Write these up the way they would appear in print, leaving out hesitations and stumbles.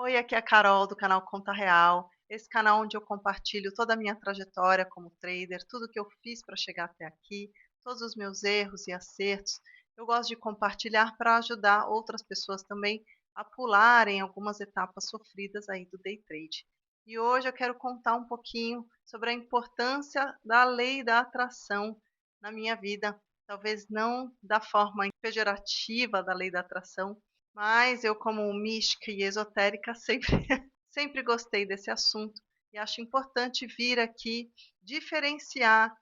Oi, aqui é a Carol do canal Conta Real. Esse canal onde eu compartilho toda a minha trajetória como trader, tudo que eu fiz para chegar até aqui, todos os meus erros e acertos. Eu gosto de compartilhar para ajudar outras pessoas também a pularem algumas etapas sofridas aí do day trade. E hoje eu quero contar um pouquinho sobre a importância da lei da atração na minha vida. Talvez não da forma pejorativa da lei da atração, mas eu, como mística e esotérica, sempre, sempre gostei desse assunto e acho importante vir aqui diferenciar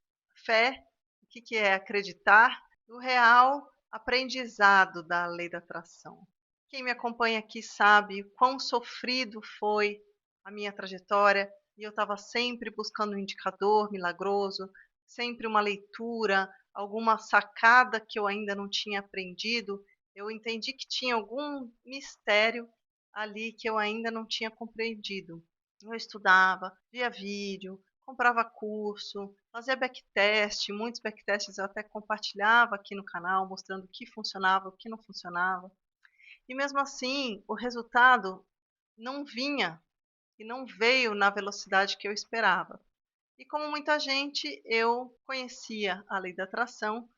fé, o que é acreditar, do real aprendizado da lei da atração. Quem me acompanha aqui sabe o quão sofrido foi a minha trajetória e eu estava sempre buscando um indicador milagroso, sempre uma leitura, alguma sacada que eu ainda não tinha aprendido. Eu entendi que tinha algum mistério ali que eu ainda não tinha compreendido. Eu estudava, via vídeo, comprava curso, fazia backtest, muitos backtests eu até compartilhava aqui no canal, mostrando o que funcionava, o que não funcionava. E mesmo assim, o resultado não vinha e não veio na velocidade que eu esperava. E como muita gente, eu conhecia a lei da atração,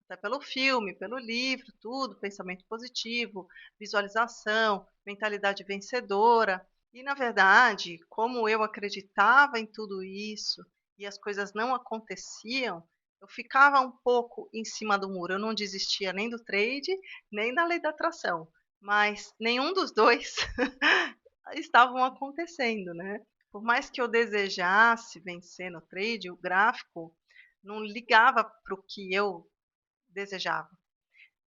até pelo filme, pelo livro, tudo, pensamento positivo, visualização, mentalidade vencedora. E na verdade, como eu acreditava em tudo isso e as coisas não aconteciam, eu ficava um pouco em cima do muro. Eu não desistia nem do trade, nem da lei da atração, mas nenhum dos dois estavam acontecendo, né? Por mais que eu desejasse vencer no trade, o gráfico não ligava para o que eu desejava,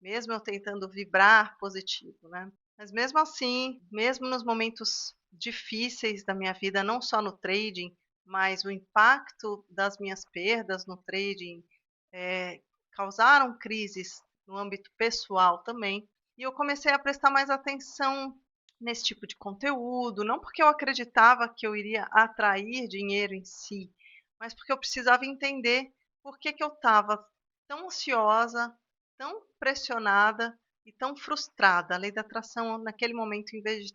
mesmo eu tentando vibrar positivo, né? Mas mesmo assim, mesmo nos momentos difíceis da minha vida, não só no trading, mas o impacto das minhas perdas no trading causaram crises no âmbito pessoal também. E eu comecei a prestar mais atenção nesse tipo de conteúdo, não porque eu acreditava que eu iria atrair dinheiro em si, mas porque eu precisava entender por que eu estava tão ansiosa, tão pressionada e tão frustrada. A lei da atração, naquele momento, em vez de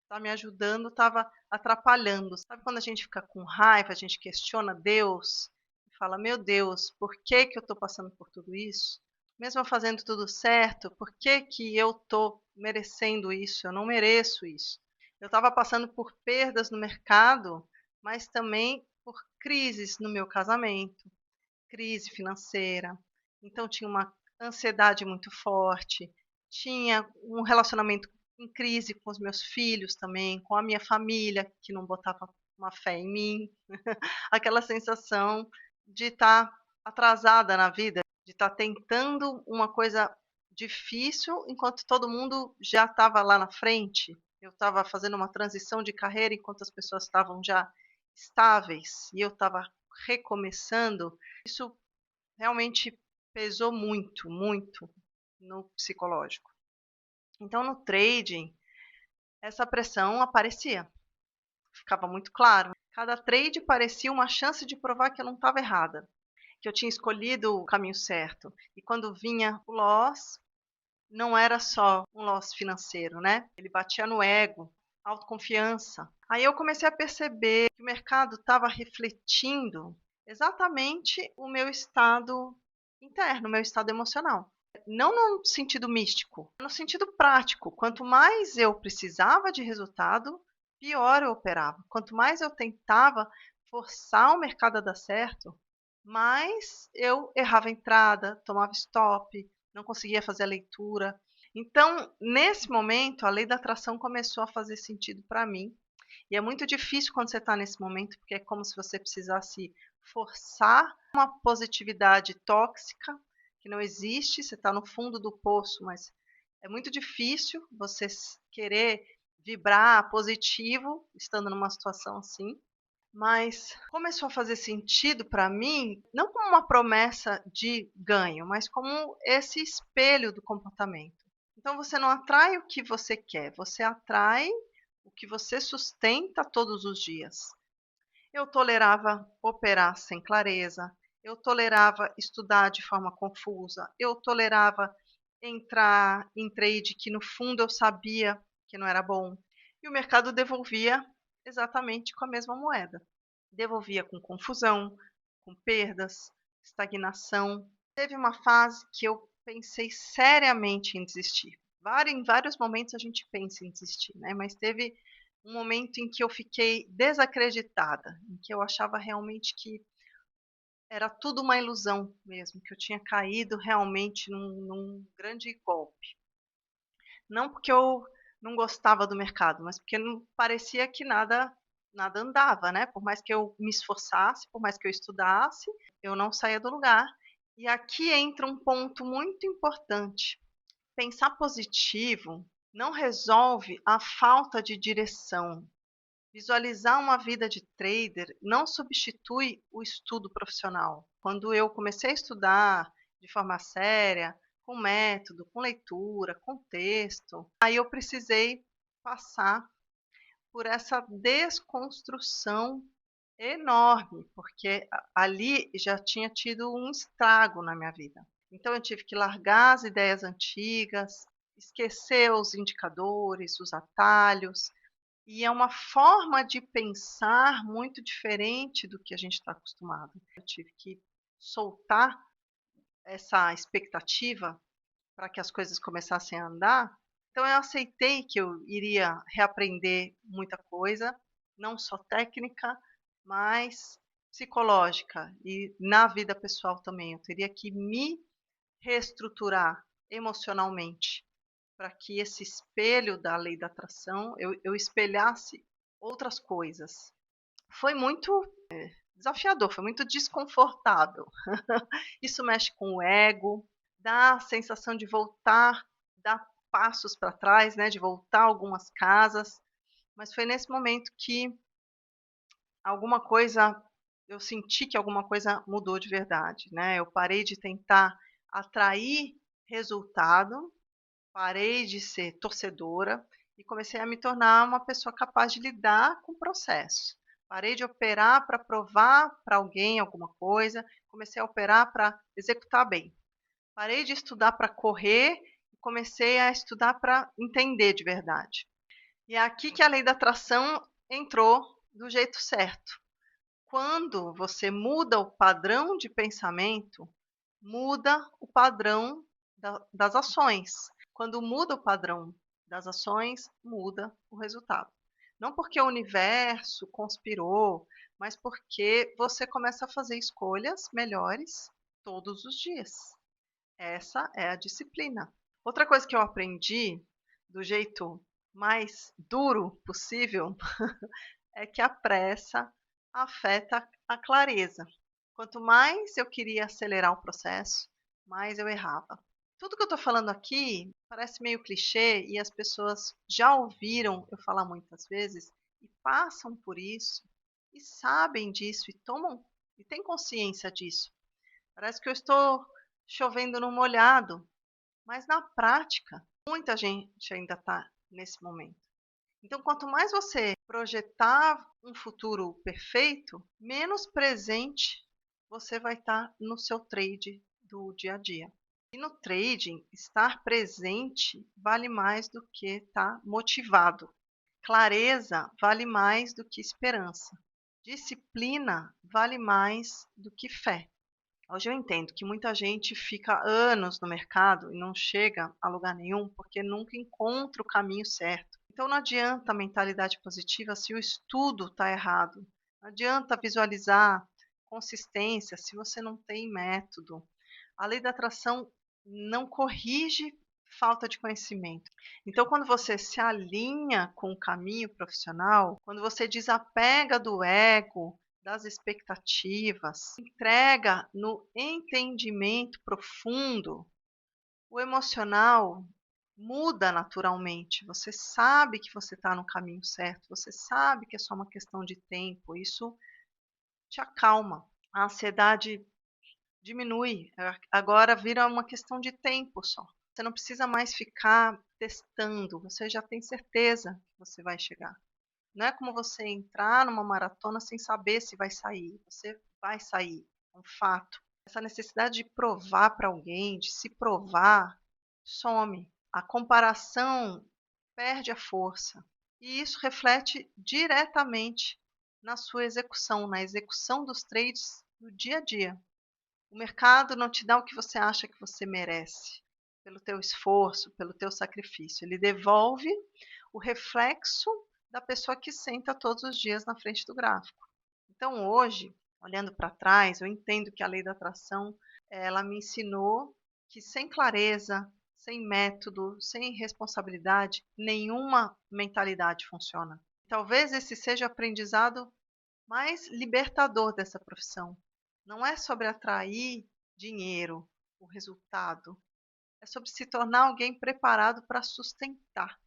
estar me ajudando, estava atrapalhando. Sabe quando a gente fica com raiva, a gente questiona Deus e fala: Meu Deus, por que que eu estou passando por tudo isso? Mesmo eu fazendo tudo certo, por que que eu estou merecendo isso? Eu não mereço isso. Eu estava passando por perdas no mercado, mas também por crises no meu casamento, crise financeira. Então tinha uma ansiedade muito forte, tinha um relacionamento em crise com os meus filhos também, com a minha família que não botava uma fé em mim, aquela sensação de estar atrasada na vida, de estar tentando uma coisa difícil enquanto todo mundo já estava lá na frente. Eu estava fazendo uma transição de carreira enquanto as pessoas estavam já estáveis e eu estava recomeçando. Isso realmente pesou muito, muito no psicológico. Então, no trading, essa pressão aparecia, ficava muito claro. Cada trade parecia uma chance de provar que eu não estava errada, que eu tinha escolhido o caminho certo. E quando vinha o loss, não era só um loss financeiro, né? Ele batia no ego, autoconfiança. Aí eu comecei a perceber que o mercado estava refletindo exatamente o meu estado interno, o meu estado emocional. Não no sentido místico, no sentido prático. Quanto mais eu precisava de resultado, pior eu operava. Quanto mais eu tentava forçar o mercado a dar certo, mais eu errava a entrada, tomava stop, não conseguia fazer a leitura. Então, nesse momento, a lei da atração começou a fazer sentido para mim. E é muito difícil quando você está nesse momento, porque é como se você precisasse forçar uma positividade tóxica que não existe, você está no fundo do poço, mas é muito difícil você querer vibrar positivo estando numa situação assim. Mas começou a fazer sentido para mim, não como uma promessa de ganho, mas como esse espelho do comportamento. Então você não atrai o que você quer, você atrai o que você sustenta todos os dias. Eu tolerava operar sem clareza, eu tolerava estudar de forma confusa, eu tolerava entrar em trade que no fundo eu sabia que não era bom. e o mercado devolvia exatamente com a mesma moeda. Devolvia com confusão, com perdas, estagnação. Teve uma fase que eu pensei seriamente em desistir. Em vários momentos a gente pensa em desistir, né? Mas teve um momento em que eu fiquei desacreditada, em que eu achava realmente que era tudo uma ilusão mesmo, que eu tinha caído realmente num grande golpe. Não porque eu não gostava do mercado, mas porque não parecia que nada andava, né, por mais que eu me esforçasse, por mais que eu estudasse, eu não saía do lugar. E aqui entra um ponto muito importante. Pensar positivo não resolve a falta de direção. Visualizar uma vida de trader não substitui o estudo profissional. Quando eu comecei a estudar de forma séria, com método, com leitura, com texto, aí eu precisei passar por essa desconstrução enorme, porque ali já tinha tido um estrago na minha vida. Então eu tive que largar as ideias antigas, esquecer os indicadores, os atalhos, e é uma forma de pensar muito diferente do que a gente está acostumado. Eu tive que soltar essa expectativa para que as coisas começassem a andar. Então eu aceitei que eu iria reaprender muita coisa, não só técnica, mas psicológica e na vida pessoal também. Eu teria que me reestruturar emocionalmente para que esse espelho da lei da atração eu espelhasse outras coisas. Foi muito desafiador, foi muito desconfortável. Isso mexe com o ego, dá a sensação de voltar, dar passos para trás, né, de voltar algumas casas, mas foi nesse momento que alguma coisa eu senti que alguma coisa mudou de verdade, né? Eu parei de tentar atrair resultado, parei de ser torcedora e comecei a me tornar uma pessoa capaz de lidar com o processo. Parei de operar para provar para alguém alguma coisa, comecei a operar para executar bem. Parei de estudar para correr e comecei a estudar para entender de verdade. E é aqui que a lei da atração entrou do jeito certo. Quando você muda o padrão de pensamento, muda o padrão das ações. Quando muda o padrão das ações, muda o resultado. Não porque o universo conspirou, mas porque você começa a fazer escolhas melhores todos os dias. Essa é a disciplina. Outra coisa que eu aprendi do jeito mais duro possível é que a pressa afeta a clareza. Quanto mais eu queria acelerar o processo, mais eu errava. Tudo que eu estou falando aqui parece meio clichê e as pessoas já ouviram eu falar muitas vezes e passam por isso e sabem disso e tomam e têm consciência disso. Parece que eu estou chovendo no molhado, mas na prática muita gente ainda está nesse momento. Então, quanto mais você projetar um futuro perfeito, menos presente você vai estar no seu trade do dia a dia. E no trading, estar presente vale mais do que estar motivado. Clareza vale mais do que esperança. Disciplina vale mais do que fé. Hoje eu entendo que muita gente fica anos no mercado e não chega a lugar nenhum porque nunca encontra o caminho certo. Então não adianta a mentalidade positiva se o estudo está errado. Não adianta visualizar consistência se você não tem método. A lei da atração não corrige falta de conhecimento. Então, quando você se alinha com o caminho profissional, quando você desapega do ego, das expectativas, entrega no entendimento profundo, o emocional muda naturalmente. Você sabe que você está no caminho certo, você sabe que é só uma questão de tempo. Isso te acalma. A ansiedade diminui. Agora vira uma questão de tempo só. Você não precisa mais ficar testando, você já tem certeza que você vai chegar. Não é como você entrar numa maratona sem saber se vai sair. Você vai sair, é um fato. Essa necessidade de provar para alguém, de se provar, some. A comparação perde a força. e isso reflete diretamente na sua execução, na execução dos trades no dia a dia. O mercado não te dá o que você acha que você merece, pelo teu esforço, pelo teu sacrifício. Ele devolve o reflexo da pessoa que senta todos os dias na frente do gráfico. Então hoje, olhando para trás, eu entendo que a lei da atração, ela me ensinou que sem clareza, sem método, sem responsabilidade, nenhuma mentalidade funciona. Talvez esse seja o aprendizado mais libertador dessa profissão. Não é sobre atrair dinheiro, o resultado. É sobre se tornar alguém preparado para sustentar.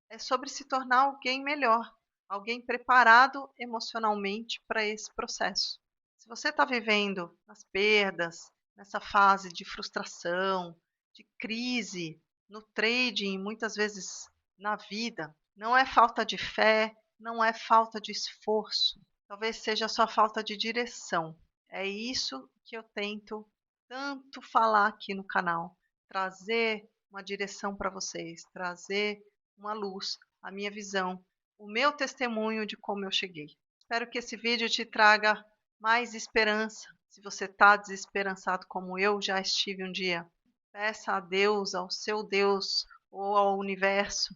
É sobre se tornar alguém melhor, alguém preparado emocionalmente para esse processo. Se você está vivendo as perdas, nessa fase de frustração, de crise, no trading, muitas vezes na vida, não é falta de fé, não é falta de esforço, talvez seja só falta de direção. É isso que eu tento tanto falar aqui no canal, trazer uma direção para vocês, trazer uma luz, a minha visão, o meu testemunho de como eu cheguei. Espero que esse vídeo te traga mais esperança. Se você está desesperançado como eu já estive um dia, peça a Deus, ao seu Deus ou ao universo,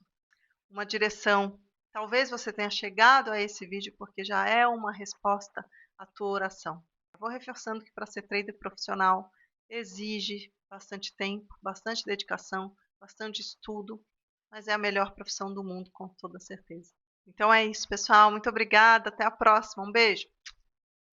uma direção. Talvez você tenha chegado a esse vídeo porque já é uma resposta à tua oração. Eu vou reforçando que para ser trader profissional exige bastante tempo, bastante dedicação, bastante estudo, mas é a melhor profissão do mundo, com toda certeza. Então é isso, pessoal. Muito obrigada. Até a próxima. Um beijo.